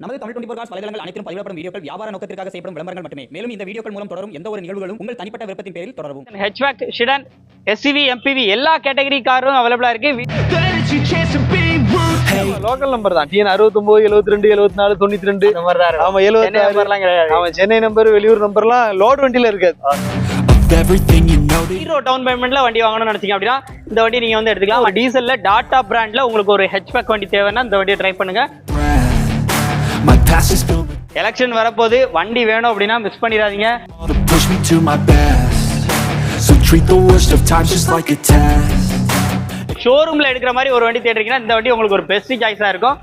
நமது தமிழ் 24 காஸ் வலைதளங்கள் அனைத்தும் பதிவிடப்படும் வீடியோக்கள் வியாபார நோக்கத்திற்காக செய்யப்படும் விளம்பரங்கள் மட்டுமே. மேலும் இந்த வீடியோக்கள் மூலம் தொடரும் எந்த ஒரு நிகழ்வுகளும் உங்கள் தனிப்பட்ட விருப்பத்தின் பேரில் தொடரவும். ஹெச்வேக், ஷிடன், எஸ்சிவி, எம்பிவி எல்லா கேட்டகரி காரும் அவைலபிளா இருக்கு. லோக்கல் நம்பர் தான். டிஎன் 69 72 74 92 இந்த மாதிரி தான். ஆமா 76 நம்பர்லாம் கிடையாது. ஆமா சென்னை நம்பர், வெளியூர் நம்பர்லாம் லோட் வண்டியில இருக்காது. ஹீரோ டவுன் பேமெண்ட்ல வண்டி வாங்கணும்னு நினைச்சீங்க அப்படின்னா இந்த வண்டி நீங்க வந்து எடுத்துக்கலாம். டீசல்ல டாடா பிராண்ட்ல உங்களுக்கு ஒரு ஹெச்வேக் வண்டி தேவைன்னா இந்த வண்டியை ட்ரை பண்ணுங்க. எலெக்ஷன் வரப்போது, வண்டி வேணும் அப்படின்னா மிஸ் பண்ணிடாதீங்க. ஷோரூம்ல எடுக்கிற மாதிரி ஒரு வண்டி தேடுறீங்கன்னா இந்த வண்டி உங்களுக்கு ஒரு பெஸ்ட் சாய்ஸா இருக்கும்.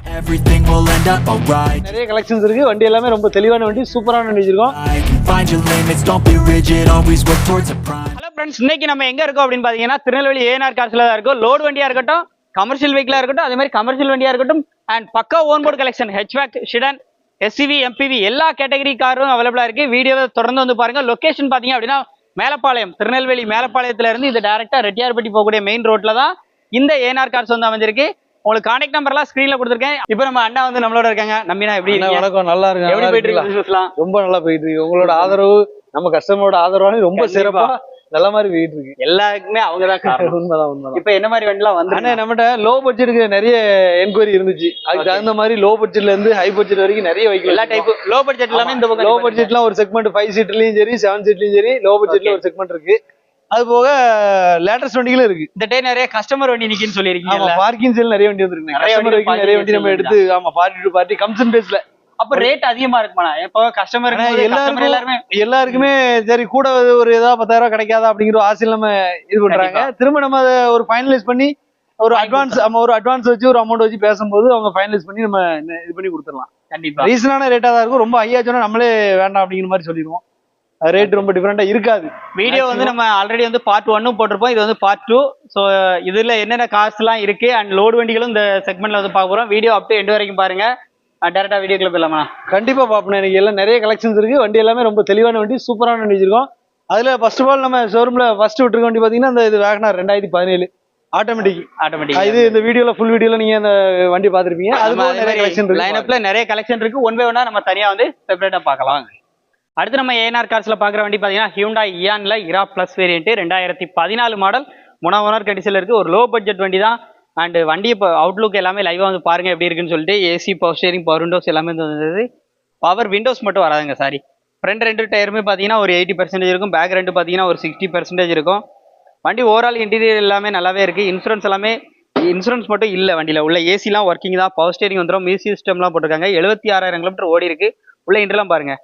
நிறைய கலெக்ஷன்ஸ் இருக்கு. வண்டி எல்லாமே ரொம்ப தெளிவான வண்டி, சூப்பரான வண்டி வச்சிருக்கோம். ஹலோ ஃப்ரெண்ட்ஸ், இன்னைக்கு நம்ம எங்க இருக்கோம் அப்படின்னு பாத்தீங்கன்னா திருநெல்வேலி ஏஎன்ஆர் கார்ஸ்ல தான் இருக்கும். லோடு வண்டியா இருக்கட்டும், கமர்ஷியல் வெஹிக்கிளா இருக்கட்டும், அதே மாதிரி கமர்ஷியல் வண்டியா இருக்கட்டும் அண்ட் பக்கா own board collection hatchback, sedan, SUV, MPV எல்லா கேட்டகரி காரும் அவைலபிளா இருக்கு. வீடியோவை தொடர்ந்து வந்து பாருங்க. லொகேஷன் பாத்தீங்க அப்படின்னா மேலப்பாளையம், திருநெல்வேலி மேலப்பாளையத்துல இருந்து இது டைரக்டா ரெட்டியார்பட்டி போகக்கூடிய மெயின் ரோட்ல தான் இந்த ஏஎன்ஆர் கார்ஸ் வந்து அமைஞ்சிருக்கு. உங்களுக்கு கான்டாக்ட் நம்பர்லாம் ஸ்கிரீன்ல கொடுத்துருக்கேன். இப்போ நம்ம அண்ணா வந்து நம்மளோட இருக்காங்க. நம்பினா எப்படி இருக்கீங்க? வணக்கம், நல்லா இருக்கு. எப்படி போயிட்டு இருக்கு பிசினஸ்லாம்? ரொம்ப நல்லா போயிட்டு இருக்கு. உங்களோட ஆதரவு, நம்ம கஸ்டமரோட ஆதரவு ரொம்ப சிறப்பா நல்ல மாதிரி போயிட்டு இருக்கு. எல்லாருக்குமே அவங்கதான் காரணம். உண்மைதான். இப்ப என்ன மாதிரி வண்டிலாம் வந்து நம்மகிட்ட லோ பட்ஜெட்டுக்கு நிறைய என்கொயரி இருந்துச்சு. அதுக்கு தகுந்த மாதிரி லோ பட்ஜெட்ல இருந்து ஹை பட்ஜெட் வரைக்கும் நிறைய வைக்கல. எல்லா டைப் லோ பட்ஜெட் எல்லாமே இந்த பக்கம். லோ பட்ஜெட்லாம் ஒரு செக்மெண்ட் 5 சீட்லயும் சரி 7 சீட்லயும் சரி லோ பட்ஜெட்ல ஒரு செக்மெண்ட் இருக்கு. அது போக லேட்டஸ்ட் வண்டிகளும் இருக்கு. இந்த டே நிறைய கஸ்டமர் வண்டி நிக்குன்னு சொல்லிருக்கீங்க. பார்க்கிங் செல் நிறைய வண்டி வந்திருக்கு. கஸ்டமர் வெஹிக்கிள் நிறைய வண்டி நம்ம எடுத்து பார்ட்டி டு பார்ட்டி கம்சன் பேஸ்ல. அப்ப ரேட் அதிகமா இருக்குமா? இப்போ கஸ்டமர் எல்லாருக்குமே சரி கூட ஒரு ஏதாவது 10,000 கிடைக்காதா அப்படிங்கிற ஆசையில் நம்ம இது பண்றாங்க. திரும்ப நம்ம அதை ஒரு ஃபைனலைஸ் பண்ணி ஒரு அட்வான்ஸ் வச்சு ஒரு அமௌண்ட் வச்சு பேசும்போது அவங்க ஃபைனலைஸ் பண்ணி நம்ம இது பண்ணி கொடுத்துடலாம். கண்டிப்பா ரீசனான ரேட்டா தான் இருக்கும். ரொம்ப ஹையா சொன்னா நம்மளே வேண்டாம் அப்படிங்கிற மாதிரி சொல்லிடுவோம். ரேட் ரொம்ப டிஃபரெண்டா இருக்காது. வீடியோ வந்து நம்ம ஆல்ரெடி வந்து பார்ட் 1 போட்டிருப்போம். இது வந்து பார்ட் 2. ஸோ இதுல என்னென்ன காஸ்ட் எல்லாம் இருக்கு அண்ட் லோடு வண்டிகளும் இந்த செக்மெண்ட்ல வந்து பார்க்க போறோம். வீடியோ அப் டு எண்ட் வரைக்கும் பாருங்க. டேரக்டா வீடியோக்குள்ள போயிடலாமா? கண்டிப்பா பாப்போம். எனக்கு எல்லாம் நிறைய கலெக்ஷன்ஸ் இருக்கு. வண்டி எல்லாமே ரொம்ப தெளிவான வண்டி, சூப்பரான வண்டி வச்சிருக்கோம். அதுல ஃபர்ஸ்ட் ஆஃப் ஆல் நம்ம ஷோரூம்ல ஃபர்ஸ்ட் விட்டுருக்க வண்டி பாத்தீங்கன்னா இது வேகனார் 2017 ஆட்டோமேட்டிக். இது இந்த வீடியோல ஃபுல் வீடியோல நீங்க அந்த வண்டி பாத்திருப்பீங்க. அது நிறைய கலெக்ஷன் இருக்கு. லைனப்ல நிறைய கலெக்ஷன் இருக்கு. ஒன் பை ஒன்னா நம்ம தனியா வந்து செப்பரேட்டா பார்க்கலாம். அடுத்து நம்ம ஏஎன்ஆர் கார்ஸ்ல பாக்குற வண்டி பாத்தீங்கன்னா ஹியூண்டாய் இயான்ல இரா பிளஸ் வேரியன்ட் 2014 மாடல், ஓனர் கண்டிஷன்ல இருக்கு. ஒரு லோ பட்ஜெட் வண்டி தான். அண்ட் வண்டி இப்போ அவுட்லுக் எல்லாமே லைவா வந்து பாருங்க எப்படி இருக்குன்னு சொல்லிட்டு. AC, power steering, power Windows எல்லாமே வந்து பவர் விண்டோஸ் மட்டும் வராதுங்க. சாரி, ஃப்ரண்ட் 2 டயருமே பார்த்தீங்கன்னா ஒரு 80% இருக்கும். பேக் 2 பார்த்தீங்கன்னா ஒரு 60% இருக்கும். வண்டி ஓவரால் இன்டீரியர் எல்லாமே நல்லாவே இருக்கு. இன்சூரன்ஸ் மட்டும் இல்லை வண்டியில். உள்ள ஏசிலாம் ஒர்க்கிங் தான். பவர் ஸ்டீரிங் வந்துடும். மியூசிக் சிஸ்டம்லாம் போட்டிருக்காங்க. 76,000 கிலோமீட்டர் ஓடி இருக்கு. உள்ள இன்டர்லாம் பாருங்க.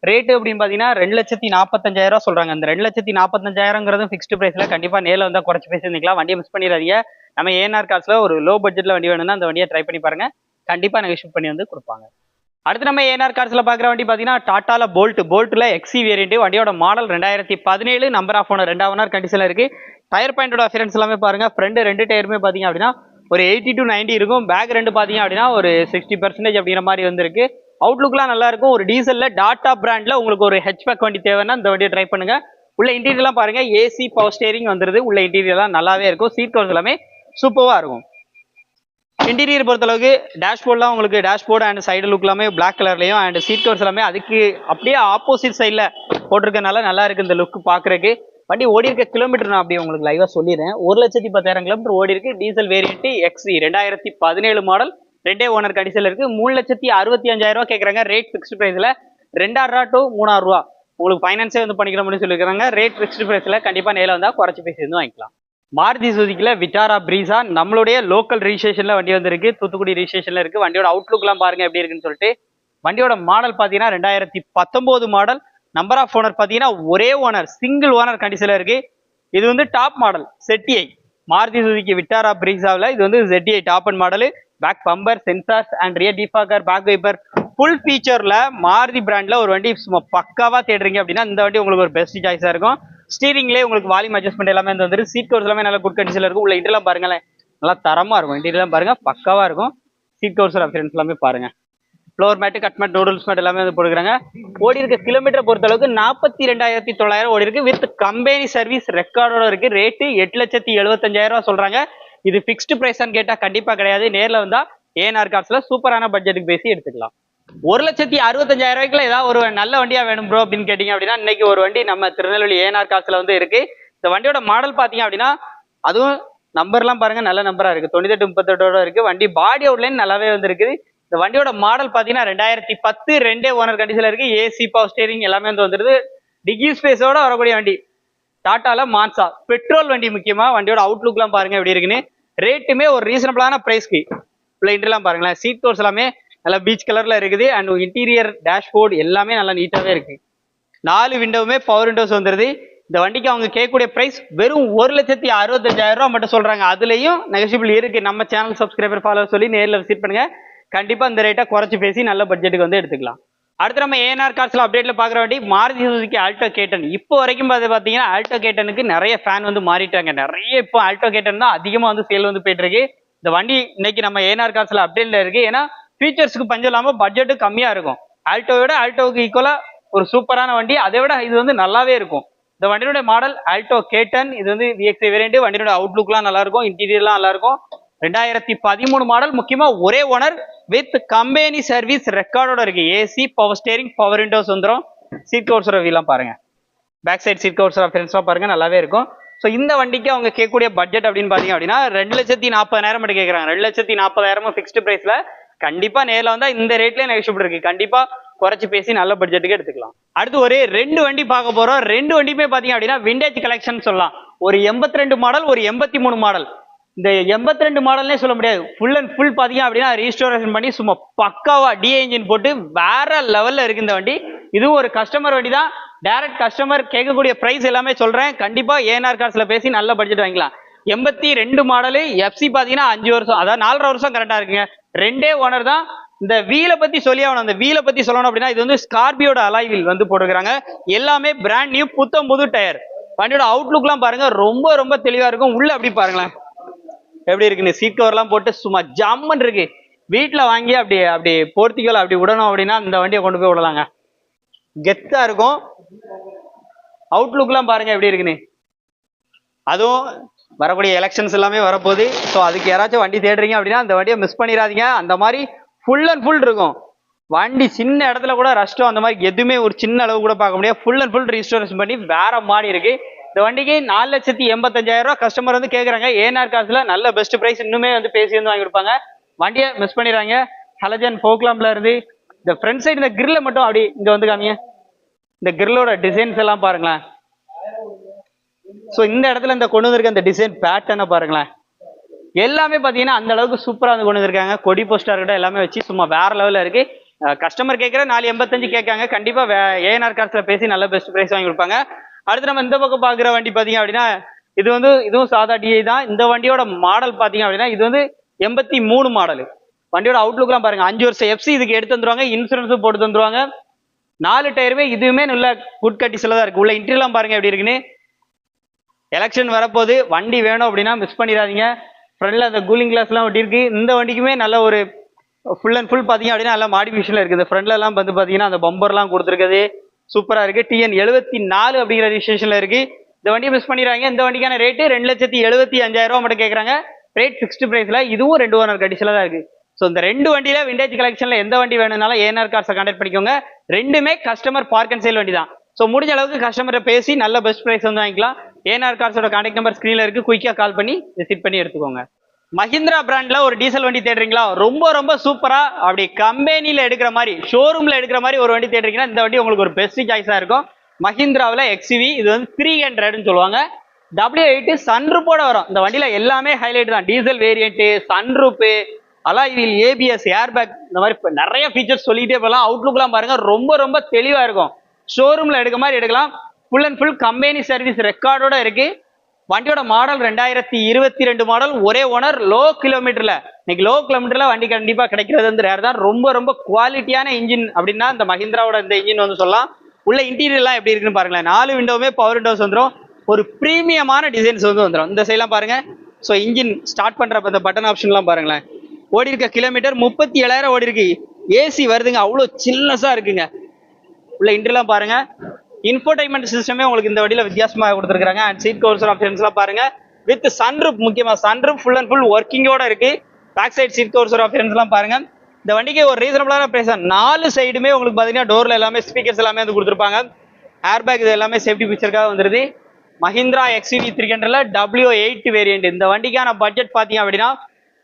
ரேட்டு அப்படின்னு பார்த்தீங்கன்னா 2,45,000 சொல்றாங்க. அந்த 2,45,000 ஃபிக்ஸ்டு பிரைஸ்ல கண்டிப்பா நேரில் வந்தால் குறைச்சி பேசியிருந்தீங்களா. வண்டியை மிஸ் பண்ணிடாதீங்க. நம்ம ஏஎன்ஆர் கார்ஸ்ல ஒரு லோ பட்ஜெட்ல வண்டி வேணும்னா அந்த வண்டியை ட்ரை பண்ணி பாருங்க. கண்டிப்பா நெகோஷியேட் பண்ணி வந்து கொடுப்பாங்க. அடுத்து நம்ம ஏஎன்ஆர் கார்ஸ்ல பாக்குற வண்டி பாத்தீங்கன்னா டாட்டால போல்ட்ல எக்ஸி வேரியன்ட். வண்டியோட மாடல் 2017, நம்பர் ஆஃப் ஓனர் 2வது ஓனர் கண்டிஷன்ல இருக்கு. டயர் பாயிண்டோட அஃபியரன்ஸ் எல்லாமே பாருங்க. ஃப்ரண்ட் 2 டயருமே பாத்தீங்க அப்படின்னா ஒரு 80 to 90 இருக்கும். பேக் 2 பாத்தீங்க அப்படின்னா ஒரு 60% அப்படிங்கிற மாதிரி வந்துருக்கு. அவுட்லுக்லாம் நல்லா இருக்கும். ஒரு டீசல்ல டாடா பிராண்ட்ல உங்களுக்கு ஒரு ஹெச்பேக் வண்டி தேவைன்னா இந்த வண்டியை ட்ரை பண்ணுங்க. உள்ள இன்டீரியர்லாம் பாருங்க. ஏசி, பவர் ஸ்டீரிங் வந்துருது. உள்ள இன்டீரியர்லாம் நல்லாவே இருக்கும். சீட் கவர்ஸ் எல்லாமே சூப்பரா இருக்கும். இன்டீரியர் பொறுத்தளவுக்கு டேஷ்போர்ட்லாம் உங்களுக்கு டேஷ்போர்ட் அண்ட் சைடு லுக் எல்லாமே பிளாக் கலர்லையும் அண்ட் சீட் கவர்ஸ் எல்லாமே அதுக்கு அப்படியே ஆப்போசிட் சைடில் போட்டிருக்கனால நல்லா இருக்கு இந்த லுக் பார்க்குறதுக்கு. வண்டி ஓடி இருக்க கிலோமீட்டர் நான் அப்படியே உங்களுக்கு லைவாக சொல்லிடுறேன். 1,10,000 கிலோமீட்டர் ஓடி இருக்கு. Diesel variant XE 2017 model, 2 owner கண்டிஷன்ல இருக்கு. 3,65,000 கேட்குறாங்க. ரேட் ஃபிக்ஸ்டு ப்ரைஸில் 2,000 to 3,000 உங்களுக்கு ஃபைனான்ஸே வந்து பண்ணிக்கிற மாதிரி சொல்லியிருக்காங்க. ரேட் ஃபிக்ஸ்டு ப்ரைஸில் கண்டிப்பாக நேரில் வந்தால் குறைச்சி பேசி வந்து வாங்கிக்கலாம். மாருதி சுசுகில விட்டாரா பிரீசா நம்மளுடைய லோக்கல் ரிஜிஸ்ட்ரேஷன்ல வண்டி வந்திருக்கு. தூத்துக்குடி ரிஜிஸ்ட்ரேஷன்ல இருக்கு. வண்டியோட அவுட்லுக்லாம் பாருங்க எப்படி இருக்குன்னு சொல்லிட்டு. வண்டியோட மாடல் பாத்தீங்கன்னா 2019 மாடல், நம்பர் ஆஃப் ஓனர் பாத்தீங்கன்னா ஒரே ஓனர், சிங்கிள் ஓனர் கண்டிஷன்ல இருக்கு. இது வந்து top model ZTI Maruti Suzuki Vitara பிரீசாவில். இது வந்து ZTI top and model. Back bumper, sensors and rear defogger, back wiper full ஃபீச்சர்ல மாருதி பிராண்ட்ல ஒரு வண்டி சும்மா பக்காவா தேடுறீங்க அப்படின்னா இந்த வண்டி உங்களுக்கு ஒரு பெஸ்ட் சாய்ஸா இருக்கும். ஸ்டீரிங்லேயே உங்களுக்கு வால்யூம் அட்ஜஸ்ட்மெண்ட் எல்லாமே வந்து சீட் கவர்ஸ் எல்லாமே நல்லா குட் கண்டிஷன்ல இருக்கும். உள்ள இன்டர்லாம் பாருங்களேன், நல்லா தரமா இருக்கும். இன்டீரியர்லாம் பாருங்க பக்காவா இருக்கும். சீட் கவர்ஸ் அஃபியரன்ஸ் எல்லாமே பாருங்க. Floor mat, cut mat, noodles mat எல்லாமே வந்து போட்டுக்கிறாங்க. ஓடி இருக்க கிலோமீட்டர் பொறுத்த அளவுக்கு 42,900 ஓடி இருக்கு. வித் கம்பெனி சர்வீஸ் ரெக்கார்டோட இருக்கு. ரேட்டு 8,75,000 சொல்றாங்க. இது ஃபிக்ஸ்டு பிரைஸான்னு கேட்டா கண்டிப்பா கிடையாது. நேரில் வந்தா ஏஎன்ஆர் கார்ஸ்ல சூப்பரான பட்ஜெட்டுக்கு பேசி எடுத்துக்கலாம். 1,65,000 ரூபாய்க்குள்ள ஏதாவது ஒரு நல்ல வண்டியா வேணும் ப்ரோ அப்படின்னு கேட்டீங்க அப்படின்னா இன்னைக்கு ஒரு வண்டி நம்ம திருநெல்வேலி ஏஎன்ஆர் காசுல வந்து இருக்கு. இந்த வண்டியோட மாடல் பாத்தீங்க அப்படின்னா அதுவும் நம்பர்லாம் பாருங்க நல்ல நம்பரா இருக்கு. 9838 இருக்கு. வண்டி பாடி அவுட்லைன் நல்லாவே வந்து இருக்குது. இந்த வண்டியோட மாடல் பாத்தீங்கன்னா 2010 2 ஓனர் கண்டிஷன்ல இருக்கு. ஏசி பவர் ஸ்டீரிங் எல்லாமே வந்து வந்துருது. டிக்கி ஸ்பேஸோட வரக்கூடிய வண்டி. டாட்டால மான்சா பெட்ரோல் வண்டி. முக்கியமா வண்டியோட அவுட்லுக்லாம் பாருங்க எப்படி இருக்குன்னு. ரேட்டுமே ஒரு ரீசனபிளான பிரைஸ்க்கு எல்லாம் பாருங்களேன். சீட் கவர்ஸ் எல்லாமே நல்லா பீச் கலர்ல இருக்குது. அண்ட் இன்டீரியர் டேஷ்போர்ட் எல்லாமே நல்லா நீட்டாவே இருக்கு. 4 விண்டோவுமே பவர் விண்டோஸ் வந்துருது. இந்த வண்டிக்கு அவங்க கேட்கக்கூடிய பிரைஸ் வெறும் 1,65,000 ரூபாய் மட்டும் சொல்றாங்க. அதுலயும் நெகோஷியபிள் இருக்கு. நம்ம சேனல் சப்ஸ்கிரைபர் ஃபாலோ சொல்லி நேரில் விசிட் பண்ணுங்க. கண்டிப்பா இந்த ரேட்டை குறைச்சு பேசி நல்ல பட்ஜெட்டுக்கு வந்து எடுத்துக்கலாம். அடுத்து நம்ம ஏஎன்ஆர் கார்ஸ்ல அப்டேட்ல பாக்குற வண்டி மாருதி சுசுகி ஆல்டோ கேட்டன். இப்போ வரைக்கும் பாத்தீங்கன்னா ஆல்டோ கேட்டனுக்கு நிறைய ஃபேன் வந்து மாறிட்டாங்க. நிறைய இப்போ ஆல்டோ கேட்டன் தான் அதிகமா வந்து சேல் வந்து போயிட்டு இருக்கு. இந்த வண்டி இன்னைக்கு நம்ம ஏஎன்ஆர் கார்ஸ்ல அப்டேட்ல இருக்கு. ஏன்னா ஃபீச்சர்ஸ்க்கு பஞ்சம் இல்லாம பட்ஜெட்டு கம்மியா இருக்கும். ஆல்டோவோட ஆல்டோவுக்கு ஈக்குவலா ஒரு சூப்பரான வண்டி. அதை விட இது வந்து நல்லாவே இருக்கும். இந்த வண்டியோட மாடல் ஆல்டோ கேட்டன். இது வந்து விஎக்ஸ்ஐ வேரியன்ட். வண்டியோட அவுட்லுக்லாம் நல்லா இருக்கும். இன்டீரியர்லாம் நல்லா இருக்கும். 2013 மாடல். முக்கியமா ஒரே ஓனர் வித் கம்பெனி சர்வீஸ் ரெக்கார்டோட இருக்கு. AC power steering power windows வந்துடும். சீட் கவர்ஸோட வீலாம் பாருங்க. பேக் சைட் சீட் கவர்ஸோட ஃப்ரெண்ட்ஸ்லாம் பாருங்க நல்லாவே இருக்கும். ஸோ இந்த வண்டிக்கு அவங்க கேட்கக்கூடிய பட்ஜெட் அப்படின்னு பாத்தீங்க அப்படின்னா 2,40,000 மட்டும் கேட்கறாங்க. 2,40,000 ஃபிக்ஸ்டு பிரைஸ்ல. கண்டிப்பா நேரில் வந்தா இந்த ரேட்லயே நெகோஷியபிள் இருக்கு. கண்டிப்பா குறைச்சு பேசி நல்ல பட்ஜெட்டுக்கு எடுத்துக்கலாம். அடுத்து ஒரு 2 வண்டி பார்க்க போறோம். 2 வண்டியுமே பாத்தீங்க அப்படின்னா விண்டேஜ் கலெக்ஷன் சொல்லலாம். ஒரு 82 மாடல், ஒரு 83 மாடல். இந்த 82 மாடல்னே சொல்ல முடியாது. ஃபுல் அண்ட் ஃபுல் பாத்தீங்க அப்படின்னா ரீஸ்டோரேஷன் பண்ணி சும்மா பக்காவா டிஏ இன்ஜின் போட்டு வேற லெவல்ல இருக்கு இந்த வண்டி. இதுவும் ஒரு கஸ்டமர் வண்டி தான். டைரக்ட் கஸ்டமர் கேட்கக்கூடிய பிரைஸ் எல்லாமே சொல்றேன். கண்டிப்பா ஏஎன்ஆர் கார்ஸ்ல பேசி நல்ல பட்ஜெட் வாங்கிக்கலாம். 82 மாடலு. எஃப்சி பாத்தீங்கன்னா 5 வருஷம், அதாவது 4.5 வருஷம் கரெக்டா இருக்குங்க. 2 ஓனர் தான். இந்த வீலை பத்தி சொல்லி ஆகணும். அந்த வீலை பத்தி சொல்லணும் அப்படின்னா இது வந்து ஸ்கார்பியோட அலாய் வீல் வந்து போட்டுக்கிறாங்க. எல்லாமே பிராண்ட் நியூ புத்தம் புது டயர். வண்டியோட அவுட்லுக்லாம் பாருங்க ரொம்ப ரொம்ப தெளிவா இருக்கும். உள்ள அப்படி பாருங்களேன் எப்படி இருக்குன்னு. சீட் கவர்லாம் போட்டு சும்மா ஜம்மன் இருக்கு. வீட்டுல வாங்கி அப்படி போர்த்திக்கல அப்படி விடணும் அப்படின்னா இந்த வண்டியை கொண்டு போய் விடலாங்க. கெத்தா இருக்கும். அவுட்லுக்லாம் பாருங்க எப்படி இருக்குன்னு. அதுவும் வரக்கூடிய எலெக்ஷன்ஸ் எல்லாமே வரப்போகுது. ஸோ அதுக்கு யாராச்சும் வண்டி தேடுறீங்க அப்படின்னா அந்த வண்டியை மிஸ் பண்ணிடாதீங்க. அந்த மாதிரி ஃபுல் அண்ட் ஃபுல் இருக்கும். வண்டி சின்ன இடத்துல கூட ரஷ்டம் அந்த மாதிரி எதுவுமே ஒரு சின்ன அளவு கூட பார்க்க முடியாது. ஃபுல் அண்ட் ஃபுல் ரீஸ்டோரேஷன் பண்ணி வேற மாடி இருக்கு. இந்த வண்டிக்கு 4,85,000 ரூபாய் கஸ்டமர் வந்து கேட்குறாங்க. ஏஎன்ஆர் கார்ஸ்ல நல்ல பெஸ்ட் பிரைஸ் இன்னுமே வந்து பேசி வந்து வாங்கி கொடுப்பாங்க. வண்டியை மிஸ் பண்ணிடுறாங்க. ஹலஜன் போக்லாம்ல இருந்து இந்த ஃப்ரண்ட் சைடு இந்த கிரில்ல மட்டும் அப்படி இங்க வந்து காமிங்க. இந்த கிரில்லோட டிசைன்ஸ் எல்லாம் பாருங்களேன். ஸோ இந்த இடத்துல இந்த கொண்டு வந்திருக்க இந்த டிசைன் பேட்டர்னை பாருங்களேன். எல்லாமே பார்த்தீங்கன்னா அந்த அளவுக்கு சூப்பராக வந்து கொண்டு வந்திருக்காங்க. கொடி போஸ்டர் கிட்ட எல்லாமே வச்சு சும்மா வேற லெவலில் இருக்கு. கஸ்டமர் கேட்குற 4,85 கேட்காங்க. கண்டிப்பா ஏஎன்ஆர் கார்ஸ்ல பேசி நல்ல பெஸ்ட் பிரைஸ் வாங்கி கொடுப்பாங்க. அடுத்து நம்ம இந்த பக்கம் பார்க்குற வண்டி பார்த்தீங்க அப்படின்னா இதுவும் சாதா டிஐ தான். இந்த வண்டியோட மாடல் பார்த்தீங்க அப்படின்னா இது வந்து 83 மாடல். வண்டியோட அவுட்லுக்லாம் பாருங்க. 5 வருஷம் எஃப்சி இதுக்கு எடுத்து தந்துருவாங்க. இன்சூரன்ஸும் போட்டு தந்துருவாங்க. 4 டயருமே இதுவுமே நல்ல குட் கண்டிஷன்ல தான் இருக்கு. உள்ள இன்டீரியர்லாம் பாருங்க எப்படி இருக்குன்னு. எலெக்ஷன் வரப்போது வண்டி வேணும் அப்படின்னா மிஸ் பண்ணிடாதீங்க. ஃப்ரண்ட்ல அந்த கூலிங் கிளாஸ்லாம் ஒட்டி இருக்கு. இந்த வண்டிக்குமே நல்ல ஒரு ஃபுல் அண்ட் ஃபுல் பார்த்தீங்க அப்படின்னா நல்லா மாடிஃபிகேஷன்ல இருக்குது. ஃப்ரண்ட்ல எல்லாம் வந்து பார்த்தீங்கன்னா அந்த பம்பர்லாம் கொடுத்துருக்குது. சூப்பரா இருக்கு. டிஎன் 74 அப்படிங்கிற ரிஜிஸ்ட்ரேஷன்ல இருக்கு. இந்த வண்டியை மிஸ் பண்ணிடுறாங்க. இந்த வண்டிக்கான ரேட்டு 2,75,000 ரூபாய் மட்டும் கேட்கறாங்க. ரேட் ஃபிக்ஸ்டு பிரைஸ்ல. இதுவும் 2 ஓனர் கண்டிஷன்ல தான் இருக்கு. ஸோ இந்த 2 வண்டியில விண்டேஜ் கலெக்ஷன்ல எந்த வண்டி வேணும்னாலும் ஏஎன்ஆர் கார்ஸை கான்டாக்ட் பண்ணிக்கோங்க. ரெண்டுமே கஸ்டமர் பார்க் அண்ட் சேல் வண்டி தான். ஸோ முடிஞ்ச அளவுக்கு கஸ்டமரை பேசி நல்ல பெஸ்ட் பிரைஸ் வந்து வாங்கிக்கலாம். ஏஎன்ஆர் கார்ஸோட கான்டாக்ட் நம்பர் ஸ்கிரீன்ல இருக்கு. குயிக்கா கால் பண்ணி விசிட் பண்ணி எடுத்துக்கோங்க. மஹிந்திரா பிராண்ட்ல ஒரு டீசல் வண்டி தேடுறீங்களா? ரொம்ப ரொம்ப சூப்பரா அப்படி கம்பெனில எடுக்கிற மாதிரி ஷோரூம்ல எடுக்கிற மாதிரி ஒரு வண்டி தேடுறீங்கன்னா இந்த வண்டி உங்களுக்கு ஒரு பெஸ்ட் சாய்ஸா இருக்கும். மஹிந்திராவில் எக்ஸ்வி. இது வந்து 300ன்னு சொல்லுவாங்க. W8 சன்ரூப்போட வரும். இந்த வண்டியில எல்லாமே ஹைலைட் தான். Diesel variant, sunroof, alloy wheel, ABS, airbag, இந்த மாதிரி நிறைய ஃபீச்சர்ஸ் சொல்லிட்டே போகலாம். அவுட்லுக்லாம் பாருங்க ரொம்ப ரொம்ப தெளிவா இருக்கும். ஷோரூம்ல எடுக்க மாதிரி எடுக்கலாம். Full and full company service ரெக்கார்டோட இருக்கு. வண்டியோட மாடல் 2022 மாடல். ஒரே ஓனர். லோ கிலோமீட்டர்ல. இன்னைக்கு லோ கிலோமீட்டர்ல வண்டி கண்டிப்பா கிடைக்கிறது வந்து ரேர் தான். ரொம்ப ரொம்ப குவாலிட்டியான இன்ஜின் அப்படின்னா இந்த மஹிந்திராவோட இந்த இன்ஜின் வந்து சொல்லலாம். உள்ள இன்டீரியர்லாம் எப்படி இருக்குன்னு பாருங்களேன். 4 விண்டோவுமே பவர் விண்டோஸ் வந்துடும். ஒரு பிரீமியமான டிசைன்ஸ் வந்து வந்துடும். இந்த சைட்லாம் பாருங்க. ஸோ இன்ஜின் ஸ்டார்ட் பண்றப்ப இந்த பட்டன் ஆப்ஷன்லாம் பாருங்களேன். ஓடி இருக்க கிலோமீட்டர் 37,000 ஓடி இருக்கு. ஏசி வருதுங்க. அவ்வளோ சில்னஸா இருக்குங்க. உள்ள இன்டர்லாம் பாருங்க. இன்ஃபோடைன்மெண்ட் சிஸ்டமே உங்களுக்கு இந்த வண்டியில வித்தியாசமாக கொடுத்துருக்காங்க. அண்ட் சீட் கவர்ஸ் ஆப்ஷன்ஸ்லாம் பாருங்க. With sunroof. முக்கியமா சன்ரூப் ஃபுல் அண்ட் ஃபுல் ஒர்க்கிங்கோட இருக்கு. பேக் சைட் சீட் கவர்ஸ் ஆப்ஷன்ஸ்லாம் பாருங்க. இந்த வண்டிக்கு ஒரு ரீசனபிளான பிரைஸ் தான். 4 சைடுமே உங்களுக்கு பாத்தீங்கன்னா டோர்ல எல்லாமே ஸ்பீக்கர்ஸ் எல்லாமே வந்து கொடுத்துருப்பாங்க. ஏர் பேக் இது எல்லாமே சேஃப்டி ஃபீச்சருக்காக வந்துருது. Mahindra XUV 300ல W8 variant. இந்த வண்டிக்கான பட்ஜெட் பாத்தீங்க அப்படின்னா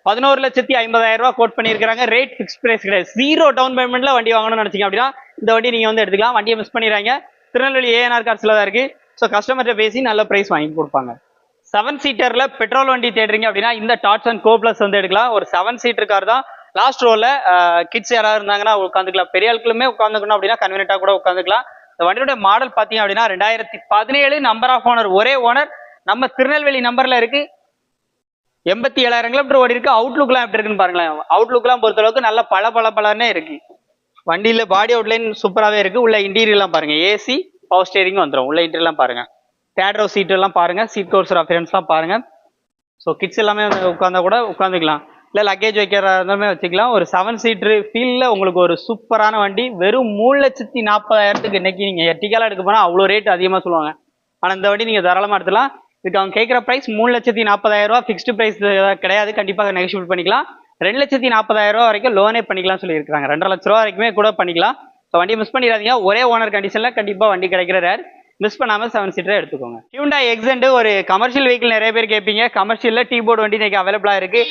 11,50,000 ரூபாய் கோட் பண்ணியிருக்காங்க. ரேட் ஃபிக்ஸ் பிரைஸ் கிடையாது. 0 டவுன் பேமெண்ட்ல வண்டி வாங்கணும்னு நினைச்சீங்க அப்படின்னா இந்த வண்டி நீங்க வந்து எடுத்துக்கலாம். வண்டியை மிஸ் பண்ணிடுறாங்க. திருநெல்வேலி ANR கார்ஸ்ல தான் இருக்கு. ஸோ கஸ்டமர்கிட்ட பேசி நல்ல பிரைஸ் வாங்கி கொடுப்பாங்க. 7 சீட்டர்ல பெட்ரோல் வண்டி தேடுறீங்க அப்படின்னா இந்த டாட்ஸ் அண்ட் கோ பிளஸ் வந்து எடுக்கலாம். ஒரு 7 சீட்டர் கார் தான். லாஸ்ட் ரோல கிட்ஸ் யாராவது இருந்தாங்கன்னா உட்காந்துக்கலாம். பெரிய ஆட்களுமே உட்காந்துக்கணும் அப்படின்னா கன்வீனியன்ட்டா கூட உட்காந்துக்கலாம். இந்த வண்டியோட மாடல் பாத்தீங்க அப்படின்னா 2017 நம்பர் ஆஃப் ஓனர் ஒரே ஓனர். நம்ம திருநெல்வேலி நம்பர்ல இருக்கு. 87,000 கிலோமீட்டர் ஓடி இருக்கு. அவுட்லுக்லாம் எப்படி இருக்குன்னு பாருங்களேன். அவுட்லுக்லாம் பொறுத்த அளவுக்கு நல்ல பளபளன்னு இருக்கு. வண்டியில பாடி அவுட்லைன் சூப்பராகவே இருக்கு. உள்ள இன்டீரியர்லாம் பாருங்க. ஏசி பவர் ஸ்டேரிங் வந்துடும். உள்ள இன்டீரியர்லாம் பாருங்க. தேட்ரோ சீட் எல்லாம் பாருங்க. சீட் கவர்ஸ் அஃபியரன்ஸ்லாம் பாருங்க. ஸோ கிட்ஸ் எல்லாமே வந்து உட்காந்தா கூட உட்காந்துக்கலாம். இல்லை லக்கேஜ் வைக்கிறதா இருந்தாலுமே வச்சுக்கலாம். ஒரு 7 சீட்ரு ஃபீல்ல உங்களுக்கு ஒரு சூப்பரான வண்டி. வெறும் 3,40,000 இன்னைக்கு நீங்க எர்டிகால எடுக்க போனா அவ்வளோ ரேட் அதிகமாக சொல்லுவாங்க. ஆனால் இந்த வண்டி நீங்க தாராளமாக எடுத்துலாம். இதுக்கு அவங்க கேட்குற பிரைஸ் 3,40,000 ரூபா. ஃபிக்ஸ்டு பிரைஸ் கிடையாது. கண்டிப்பாக நெகோஷியபிள் பண்ணிக்கலாம். 2,40,000 ரூபா வரைக்கும் லோனே பண்ணிக்கலாம் சொல்லியிருக்காங்க. 2,50,000 ரூபா வரைக்குமே கூட பண்ணிக்கலாம். ஸோ வண்டி மிஸ் பண்ணிடாதீங்க. ஒரே ஓனர் கண்டிஷன்ல கண்டிப்பாக வண்டி கிடைக்கிற ரேர். மிஸ் பண்ணாம 7 சீட்டரை எடுத்துக்கோங்க. ஹியூண்டாய் எக்ஸென்ட் ஒரு கமர்ஷியல் வெஹிக்கிள் நிறைய பேர் கேட்பீங்க. கமர்ஷியல்ல டீ போர்டு வண்டி இன்னைக்கு அவைலபிளா இருக்கு.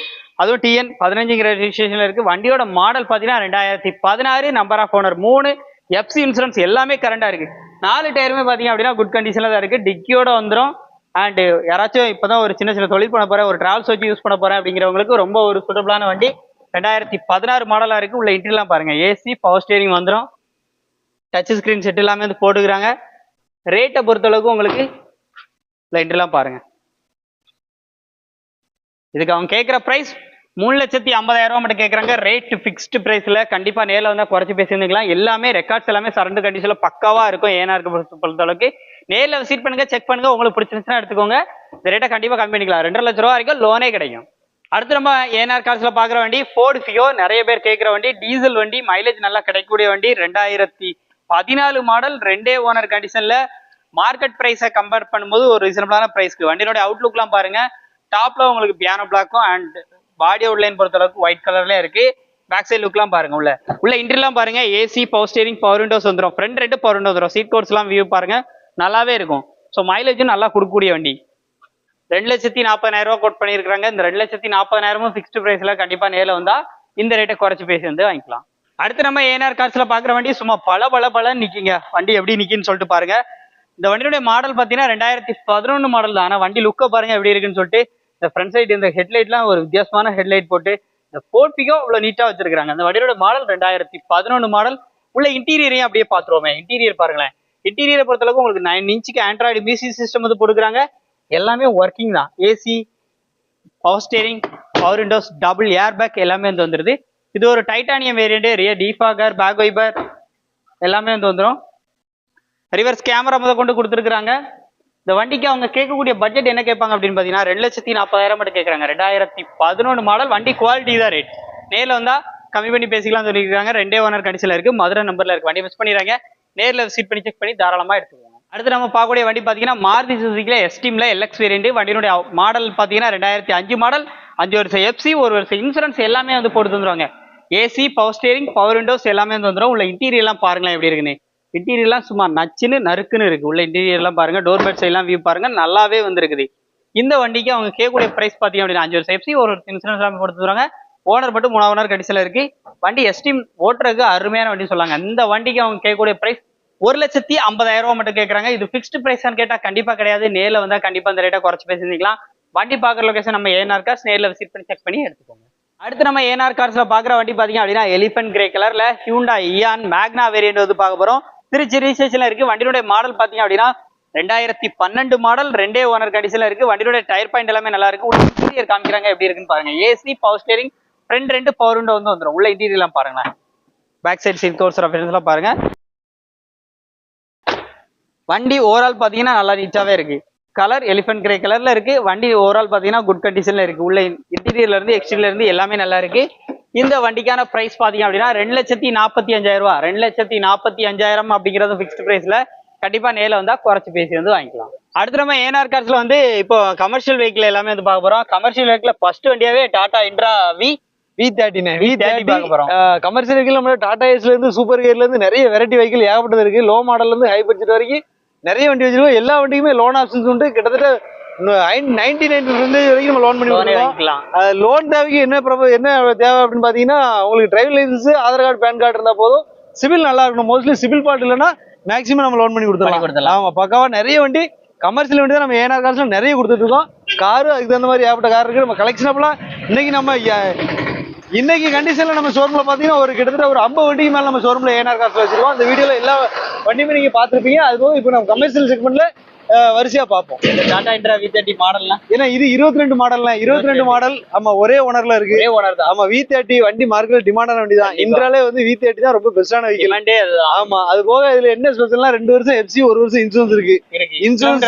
அதுவும் TN 15 ரெஜிஸ்ட்ரேஷன்ல இருக்கு. வண்டியோட மாடல் பாத்தீங்கன்னா 2016 number of owner 3 FC insurance எல்லாமே கரண்டா இருக்கு. 4 டயருமே பாத்தீங்க அப்படின்னா குட் கண்டிஷன்ல தான் இருக்கு. டிக்கியோட வந்துடும். அண்ட் யாராச்சும் இப்பதான் ஒரு சின்ன தொழில் பண்ண போறேன், ஒரு டிராவல்ஸ் வச்சு யூஸ் பண்ண போறேன் அப்படிங்கிறவங்களுக்கு ரொம்ப ஒரு சூட்டபிளான வண்டி. 2016 மாடலா இருக்கு. உள்ள இன்டீரியர்லாம் பாருங்க. ஏசி பவர் ஸ்டேரிங் வந்துடும். டச் ஸ்கிரீன் செட் எல்லாமே வந்து போட்டுக்கிறாங்க. ரேட்டை பொறுத்தளவுக்கு உங்களுக்கு இன்டர்லாம் பாருங்க. இதுக்கு அவங்க கேட்குற பிரைஸ் 3,50,000 ரூபா மட்டும் கேட்குறாங்க. ரேட் ஃபிக்ஸ்டு பிரைஸ்ல கண்டிப்பா நேரில் வந்தா குறைச்சி பேசியிருந்துக்கலாம். எல்லாமே ரெக்கார்ட்ஸ் எல்லாமே சரண்டு கண்டிஷன்ல பக்காவா இருக்கும். ஏனாருக்கு பொறுத்தளவுக்கு நேரில் விசிட் பண்ணுங்க, செக் பண்ணுங்க. உங்களுக்கு பிடிச்சிருந்துச்சுன்னா எடுத்துக்கோங்க. இந்த ரேட்டை கண்டிப்பா கம்மி பண்ணிக்கலாம். 2,00,000 ரூபா வரைக்கும் லோனே கிடைக்கும். அடுத்து நம்ம ஏனார் கார்ஸ்ல பாக்குற வண்டி ஃபோர்டு ஃபியோ. நிறைய பேர் கேட்குற வண்டி. டீசல் வண்டி, மைலேஜ் நல்லா கிடைக்கக்கூடிய வண்டி. 2014 மாடல், 2 ஓனர் கண்டிஷன்ல. மார்க்கெட் பிரைஸை கம்பேர் பண்ணும்போது ஒரு ரீசனபிளான பிரைஸ்க்கு. வண்டியோட அவுட்லுக்லாம் பாருங்க. டாப்ல உங்களுக்கு பியானோ பிளாக்கும் அண்ட் பாடி அவுட்லைன் பொறுத்த அளவுக்கு ஒயிட் கலர்ல இருக்கு. பேக் சைடு லுக்லாம் பாருங்க. உள்ள இன்டீரியர்லாம் பாருங்க. AC power steering power windows வந்துடும். ஃப்ரண்ட் 2 பவர் விண்டோஸ் வந்துடும். சீட் கவர்ஸ் எல்லாம் வியூ பாருங்க. நல்லாவே இருக்கும். ஸோ மைலேஜும் நல்லா கொடுக்கக்கூடிய வண்டி. 2,40,000 ரூபா கோட் பண்ணியிருக்காங்க. இந்த 2,40,000 ஃபிக்ஸ்டு பிரைஸ்ல கண்டிப்பா நேரில் வந்தா இந்த ரேட்டை குறைச்சி பேசி வந்து வாங்கிக்கலாம். அடுத்து நம்ம ஏனார் கார்ஸ்ல பாக்குற வண்டி சும்மா பல நிக்கிங்க. வண்டி எப்படி நிக்கின்னு சொல்லிட்டு பாருங்க. இந்த வண்டியுடைய மாடல் பாத்தீங்கன்னா 2011 மாடல் தான். ஆனா வண்டி லுக்க பாருங்க எப்படி இருக்குன்னு சொல்லிட்டு. இந்த ஃப்ரண்ட் சைடு இந்த ஹெட்லைட்லாம் ஒரு வித்தியாசமான ஹெட்லைட் போட்டு இந்த போர்ட்டிகோ இவ்வளவு நீட்டா வச்சிருக்காங்க. இந்த வண்டியோட மாடல் 2011 மாடல். உள்ள இன்டீரியரையும் அப்படியே பாத்துருவோமே. இன்டீரியர் பாருங்களேன். இன்டீரியரை பொறுத்தளவுக்கு உங்களுக்கு 9 இன்ச்சுக்கு ஆண்ட்ராய்டு மியூசிக் சிஸ்டம் வந்து போட்டுக்கிறாங்க. எல்லாமே ஒர்க்கிங் தான். AC power steering power windows double air bag எல்லாமே வந்து வந்துருது. இது ஒரு titanium variant. Rear defogger back wiper எல்லாமே வந்து வந்துடும். ரிவர்ஸ் கேமரா முதல் கொண்டு கொடுத்துருக்காங்க. இந்த வண்டிக்கு அவங்க கேட்கக்கூடிய பட்ஜெட் என்ன கேட்பாங்க அப்படின்னு பாத்தீங்கன்னா 2,40,000 மட்டும் கேட்கறாங்க. 2011 மாடல். வண்டி குவாலிட்டி தான். ரேட் நேரில் வந்தா கம்மி பண்ணி பேசிக்கலாம் சொல்லியிருக்காங்க. 2 ஓனர் கண்டிஷன்ல இருக்கு. மதுரை நம்பர்ல இருக்கு. வண்டி மிஸ் பண்ணிடுறாங்க. நேரில் விசிட் பண்ணி செக் பண்ணி தாராளமா எடுத்துக்கோங்க. அடுத்து நம்ம பார்க்கக்கூடிய வண்டி பாத்தீங்கன்னா மாருதி சுசுகில எஸ்டீம்ல LX வேரியன்ட். வண்டியினுடைய மாடல் பாத்தீங்கன்னா 2005 மாடல். 5 வருஷம் FC, 1 வருஷம் இன்சூரன்ஸ் எல்லாமே வந்து போட்டு வந்துருவாங்க. AC power steering power Windows எல்லாமே வந்து வந்துடும். உள்ள இன்டீரியர்லாம் பாருங்களேன் எப்படி இருக்குன்னு. இன்டீரியர்லாம் சும்மா நறுக்குன்னு இருக்கு. உள்ள இன்டீரியர்லாம் பாருங்க. டோர் பெட்ஸ் எல்லாம் வியூ பாருங்க. நல்லாவே வந்துருக்குது. இந்த வண்டிக்கு அவங்க கேட்கக்கூடிய பிரைஸ் பாத்தீங்க அப்படின்னா 5 வருஷம் FC, 1 வருஷம் இன்சூரன்ஸ் எல்லாமே போட்டு வந்துருவாங்க. ஓனர் மட்டும் 3 ஓனர் கண்டிஷன்ல இருக்கு. வண்டி எஸ்டீம் ஓட்டுறதுக்கு அருமையான வண்டி சொல்லாங்க. இந்த வண்டிக்கு அவங்க கேட்கக்கூடிய பிரைஸ் 1,50,000 ரூபா மட்டும் கேட்கறாங்க. இது ஃபிக்ஸ்டு பிரைஸான்னு கேட்டா கண்டிப்பா கிடையாது. நேரில் வந்தா கண்டிப்பா இந்த ரேட்டை குறைச்சு பேசிக்கலாம். வண்டி பாக்குற லொகேஷன் நம்ம ஏனார் கார்ஸ். நேரில் விசிட் பண்ணி செக் பண்ணி எடுத்துக்கோங்க. அடுத்து நம்ம ஏனார் கார்ஸ்ல பாக்குற வண்டி பாத்தீங்க அப்படின்னா எலிஃபென்ட் கிரே கலர்ல ஹியூண்டாய் இயான் மேக்னா வேரியன்ட் வந்து பார்க்க போறோம். திருச்சி ரிஜிஸ்ட்ரேஷன்ல இருக்கு. வண்டியுடைய மாடல் பாத்தீங்க அப்படின்னா 2012 மாடல். 2 ஓனர் கண்டிஷன்ல இருக்கு. வண்டியுடைய டயர் பாயிண்ட் எல்லாமே நல்லா இருக்கு. உள்ள இன்டீரியர் காமிக்கிறாங்க எப்படி இருக்குன்னு பாருங்க. AC power steering front 2 power window வந்து வந்துடும். உள்ள இன்டீரியர் எல்லாம் பாருங்க. பேக் சைடு சீட் கவர்ஸ் எல்லாம் பாருங்க. வண்டி ஓவரால் பாத்தீங்கன்னா நல்லா நீட்டாவே இருக்கு. கலர் எலிஃபென்ட் கிரே கலர்ல இருக்கு. வண்டி ஓவரால் பாத்தீங்கன்னா குட் கண்டிஷன்ல இருக்கு. உள்ள இன்டீரியர்ல இருந்து எக்ஸ்டீரியர்ல இருந்து எல்லாமே நல்லா இருக்கு. இந்த வண்டிக்கான பிரைஸ் பாத்தீங்க அப்படின்னா 2,45,000 ரூபா. 2,45,000 அப்படிங்கிறது ஃபிக்ஸ்ட் பிரைஸ்ல. கண்டிப்பா நேரில் வந்தா குறைச்சு பேசி வந்து வாங்கிக்கலாம். அடுத்து நம்ம ஏனார் கார்ஸ்ல வந்து இப்போ கமர்ஷியல் வெஹிக்கிள் எல்லாமே வந்து பார்க்க போறோம். கமர்ஷியல் வெஹிக்கிள் ஃபர்ஸ்ட் வண்டியாவே Tata Intra V V30 V30 பார்க்க போறோம். கமர்ஷியல் வெஹிக்கிள் நம்ம டாடா ஏஸ்ல இருந்து சூப்பர் கியர்ல இருந்து நிறைய வெரைட்டி வெஹிக்கிள் ஏகப்பட்டது இருக்கு. லோ மாடல்ல இருந்து ஹை பட்ஜெட் வரைக்கும் நிறைய வண்டி வச்சிருக்கோம். எல்லா வண்டிக்குமே லோன் ஆப்ஷன்ஸ் உண்டு. கிட்டத்தட்ட 99% வரைக்கும் நம்ம லோன் பண்ணி கொடுக்கலாம். லோன் தேவைக்கு என்ன தேவை அப்படின்னு பாத்தீங்கன்னா, உங்களுக்கு driving licence, Aadhaar card, PAN card இருந்தா போதும். சிவில் நல்லா இருக்கணும். மோஸ்ட்லி சிவில் பார்ட் இல்லைன்னா மேக்ஸிமம் நம்ம லோன் பண்ணி கொடுத்துடலாம். ஆமா, பக்காவா நிறைய வண்டி கமர்ஷியல் வண்டி தான் நம்ம ஏனார் கார்ஸ்ல நிறைய கொடுத்துட்டு இருக்கோம். காரு அதுக்கு தகுந்த மாதிரி ஏகப்பட்ட கார் இருக்கு. நம்ம கலெக்ஷன் அப்பலாம் இன்னைக்கு கண்டிஷன்ல நம்ம ஷோரூம்ல பாத்தீங்கன்னா ஒரு கிட்டத்தட்ட ஒரு 50 வண்டிக்கு மேல நம்ம ஷோரூம்ல ஏனார் கார்ஸ் வச்சிருக்கோம். அந்த வீடியோல எல்லா வண்டியுமே நீங்க பாத்துருப்பீங்க. அது போக இப்போ நம்ம கமர்ஷியல் செக்மெண்ட்ல வரிசையா பார்ப்போம். இந்த டாடா இன்ட்ரா V30 மாடல்லாம் ஏன்னா இது 22 மாடல்ல 22 மாடல். ஆமா, ஒரே ஓனர்ல இருக்கு. ஒரே ஓனர் தான். ஆமா, V30 வண்டி மார்க்கெட்ல டிமாண்டான வண்டி தான். இன்ட்ராலே வந்து V30 தான் ரொம்ப பெஸ்டான வெஹிக்கிள். ஆமா, அது போக இதுல என்ன ஸ்பெஷல்னா 2 வருஷம் FC, 1 வருஷம் இன்சூரன்ஸ் இருக்கு. இன்சூரன்ஸ்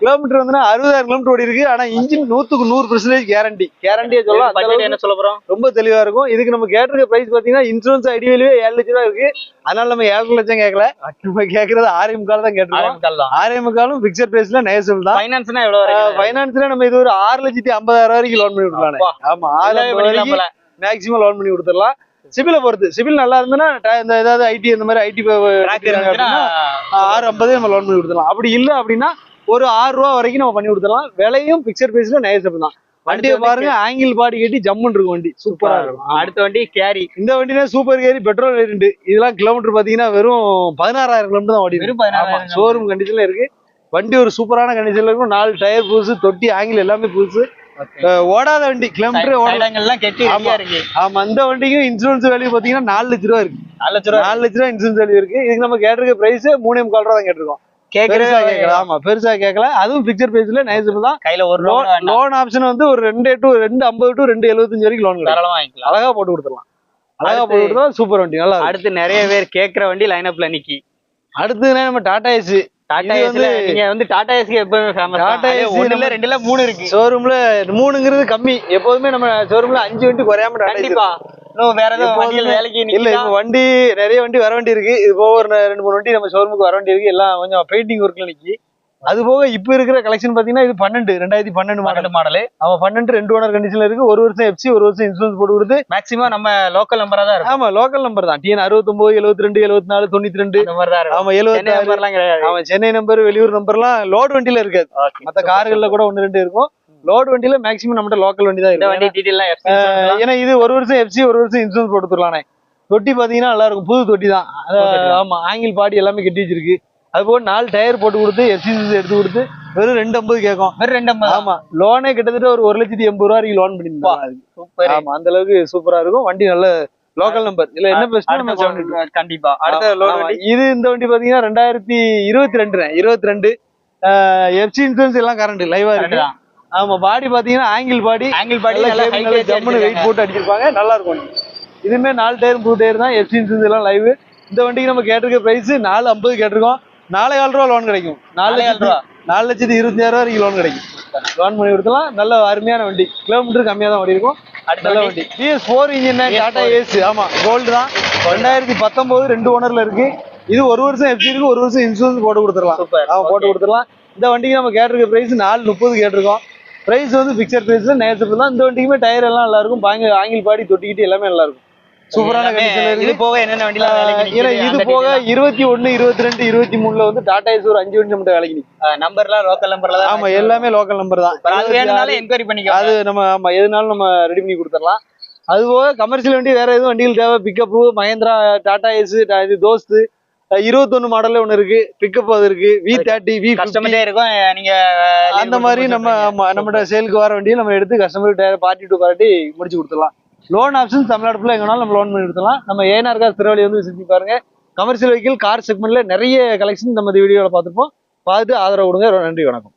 கிலோமீட்டர் வந்து 60,000 கிலோமீட்டர் ஓடி இருக்கு. ஆனா இன்ஜின் 100% கேரண்டியா சொல்லலாம். என்ன சொல்ல போறோம், ரொம்ப தெளிவா இருக்கும். இதுக்கு நம்ம கேட்டிருக்க பிரைஸ் பாத்தீங்கன்னா இன்சூரன்ஸ் ஐடியாவே 7 லட்சம் ரூபாய் இருக்கு. அதனால நம்ம 7 லட்சம் கேட்கல. நம்ம கேட்கறது 6.25 தான் கேட்டிருக்கோம். 6.25 பிக்சர் பிரைஸ்ல நேசல் தான். ஃபைனான்ஸ்னா எவ்வளவு வரைக்கும்? ஃபைனான்ஸ்ல நம்ம இது ஒரு 6,50,000 வரைக்கும் லோன் பண்ணி கொடுக்கலாம். ஆமா, 6,00,000 மேக்ஸிமம் லோன் பண்ணி கொடுத்துடலாம். சிபில பொறுத்து. சிபில் நல்லா இருந்ததுன்னா இந்த ஏதாவது ஐடி இந்த மாதிரி ஐடி 6.50 நம்ம லோன் பண்ணி கொடுத்துடலாம். அப்படி இல்ல அப்படின்னா ஒரு 6 ரூபா வரைக்கும் நம்ம பண்ணி கொடுத்துடலாம். விலையும் பிக்சர் பிரைஸ்ல நேசல் தான். வண்டியை பாருங்க, ஆங்கிள் பாடி கட்டி ஜம்முன்னு இருக்கும். வண்டி சூப்பரா இருக்கும். அடுத்த வண்டி கேரி. இந்த வண்டினா சூப்பர் கேரி பெட்ரோல் வேரியன்ட். இதெல்லாம் கிலோமீட்டர் பாத்தீங்கன்னா வெறும் 16,000 கிலோமீட்டர் தான் ஓடி. வெறும் 16,000 ஷோரூம் கண்டிஷன்ல இருக்கு. வண்டி ஒரு சூப்பரான கண்டிஷன்ல இருக்கும். 4 டயர் புதுசு, தொட்டி, ஆங்கிள் எல்லாமே புதுசு. ஓடாத வண்டி, கிலோமீட்டர் இருக்கு. ஆமா, அந்த வண்டிக்கும் இன்சூரன்ஸ் வேல்யூ பாத்தீங்கன்னா 4 லட்சம் ரூபா இருக்கு. 4 லட்சம் ரூபா இன்சூரன்ஸ் வேல்யூ இருக்கு. இதுக்கு நம்ம கேட்டிருக்க பிரைஸ் 3.25 ரூபா தான் கேட்டிருக்கோம். ஆமா, பெருசா கேட்கல. அதுவும் பிக்சர் பிரைஸ்ல நைஸ் தான். கையில ஒரு லோன் ஆப்ஷன் வந்து ஒரு 2.50 to 2.75 வரைக்கும் லோன் வாங்கிக்கலாம். அழகா போட்டு கொடுத்துடலாம். அழகா போட்டு கொடுத்தா சூப்பர் வண்டி நல்லா. அடுத்து நிறைய பேர் கேட்கிற வண்டி லைனப்ல நிக்கி. அடுத்து நம்ம டாடா ஏஸ். டாடா ஏஸ்ல நீங்க வந்து டாடா ஏஸ்க்கு எப்பவுமே ஃபேமஸ். டாடா ஏஸ் 1 இல்ல 2 இல்ல 3 இருக்கு. ஷோரூம்ல 3ங்கிறது கம்மி. எப்போதுமே நம்ம ஷோரூம்ல 5 வண்டி குறையாம கண்டிப்பா. வேற ஏதாவது வண்டியில வேலைக்கு இல்ல, இப்ப வண்டி நிறைய வண்டி வர வண்டி இருக்கு. இது போக ஒரு 2-3 வண்டி நம்ம ஷோரூமுக்கு வர வண்டி இருக்கு. எல்லாம் கொஞ்சம் பெயிண்டிங் ஒர்க்ல நிக்கி. அது போக இப்ப இருக்கிற கலெக்ஷன் பாத்தீங்கன்னா இது 2012 மாடல். அவன் 12 2 ஓனர் கண்டிஷன்ல இருக்கு. 1 வருஷம் FC, 1 வருஷம் இன்சூரன்ஸ் போட்டு கொடுத்து மேக்ஸிமம் நம்ம லோக்கல் நம்பரா தான் இருக்கும். ஆமா, லோக்கல் நம்பர் தான். TN 69 72 74 92 அந்த மாதிரி தான் இருக்கும். ஆமா, 76 நம்பர்லாம் கிடையாது. ஆமா, சென்னை நம்பர், வெளியூர் நம்பர்லாம் லோட் வண்டியில இருக்காது. மத்த கார்கள்ல கூட 1-2 இருக்கும். லோட் வண்டியில மேக்ஸிமம் நம்ம லோக்கல் வண்டி தான் இந்த வண்டி இருக்கு. டீடைல்லாம் ஏன்னா இது 1 வருஷம் FC, 1 வருஷம் இன்சூரன்ஸ் போட்டு கொடுத்துடலானே. தொட்டி பாத்தீங்கன்னா நல்லா இருக்கும். புது தொட்டி தான். ஆமா, ஆங்கிள் பாடி எல்லாமே கட்டி வச்சிருக்கு. அது போக 4 டயர் போட்டு கொடுத்து எஃப்சிசி எடுத்து கொடுத்து வெறும் 2.50 கேட்கும். வெறும் 2.50. ஆமா, லோனே கிட்டத்தட்ட ஒரு 1,80,000 ரூபா வரைக்கும் லோன் பண்ணிருந்தாங்க. சூப்பர். ஆமா, அந்த அளவுக்கு சூப்பரா இருக்கும். வண்டி நல்ல லோக்கல் நம்பர். இல்ல என்ன பெஸ்ட் கண்டிப்பா. அடுத்த லோன் வண்டி இது. இந்த வண்டி பாத்தீங்கன்னா 2022 எஃப்சி இன்சூரன்ஸ் எல்லாம் கரண்ட் லைவா இருக்கு. ஆமா, பாடி பாத்தீங்கன்னா ஆங்கிள் பாடி ஜம்முன்னு வெயிட் போட்டு அடிச்சிருப்பாங்க. நல்லா இருக்கும் வண்டி. இதுமே 4 டயர் புது டயர் தான். எஃப்சி இன்சூரன்ஸ் எல்லாம் லைவ். இந்த வண்டிக்கு நம்ம கேட்டிருக்க பிரைஸ் 4.50 கேட்டிருக்கோம். 4,000 ரூபா லோன் கிடைக்கும். 4,20,000 வரைக்கும் லோன் கிடைக்கும். லோன் பண்ணி கொடுத்தலாம். நல்ல அருமையான வண்டி. கிலோமீட்டர் கம்மியா தான் ஓடி இருக்கும். நல்ல வண்டி. PS4 engine Tata Ace. ஆமா, கோல்டு தான். 2019 2 ஓனர்ல இருக்கு. இது 1 வருஷம் FC இருக்கு. 1 வருஷம் இன்சூரன்ஸ் போட்டு கொடுத்துடலாம். போட்டு கொடுத்துடலாம். இந்த வண்டிக்கு நம்ம கேட்டிருக்க பிரைஸ் 4.30 கேட்டிருக்கோம். பிரைஸ் வந்து பிக்சர் பிரைஸ்ல நேசபிள் தான். இந்த வண்டிக்குமே டயர் எல்லாம் நல்லா இருக்கும். ஆங்கிள் பாடி தொட்டிக்கிட்டு எல்லாமே நல்லா இருக்கும். சூப்பரான கண்டிஷன்ல இருக்கு. இது போக என்னென்ன வண்டில வேலைக்கு ஏன்னா இது போக 21 22 23ல வந்து டாடா ஏஸ் ஒரு 5 வண்டி மட்டும் வேலைக்கு நிக்கு. நம்பர்லாம் லோக்கல் நம்பர்ல தான். ஆமா, எல்லாமே லோக்கல் நம்பர் தான். அது வேணும்னாலும் என்கொயரி பண்ணிக்கலாம். அது நம்ம ஆமா எதுனாலும் நம்ம ரெடி பண்ணி கொடுத்துடலாம். அது போக கமர்ஷியல் வண்டி வேற எதுவும் வண்டிகள் தேவை, பிக்கப் மஹேந்திரா டாடா ஏஸ் இது தோஸ்து 21 மாடல்ல ஒண்ணு இருக்கு. பிக்கப் அது இருக்கு. V30 கஸ்டமரே இருக்கும். நீங்க அந்த மாதிரி நம்ம சேலுக்கு வர வண்டியை நம்ம எடுத்து கஸ்டமர் பார்ட்டி டு பார்ட்டி முடிச்சு கொடுத்துடலாம். லோன் ஆப்ஷன் தமிழ்நாடு ஃபுல்லா எங்கனாலும் நம்ம லோன் பண்ணி கொடுத்துடலாம். நம்ம ஏனார் கார்ஸ் திருவள்ளி வந்து விசிட் பண்ணி பாருங்க. கமர்ஷியல் வெஹிக்கிள் கார் செக்மெண்ட்ல நிறைய கலெக்ஷன் நம்ம இந்த வீடியோல பார்த்துருப்போம். பார்த்துட்டு ஆதரவு கொடுங்க. நன்றி, வணக்கம்.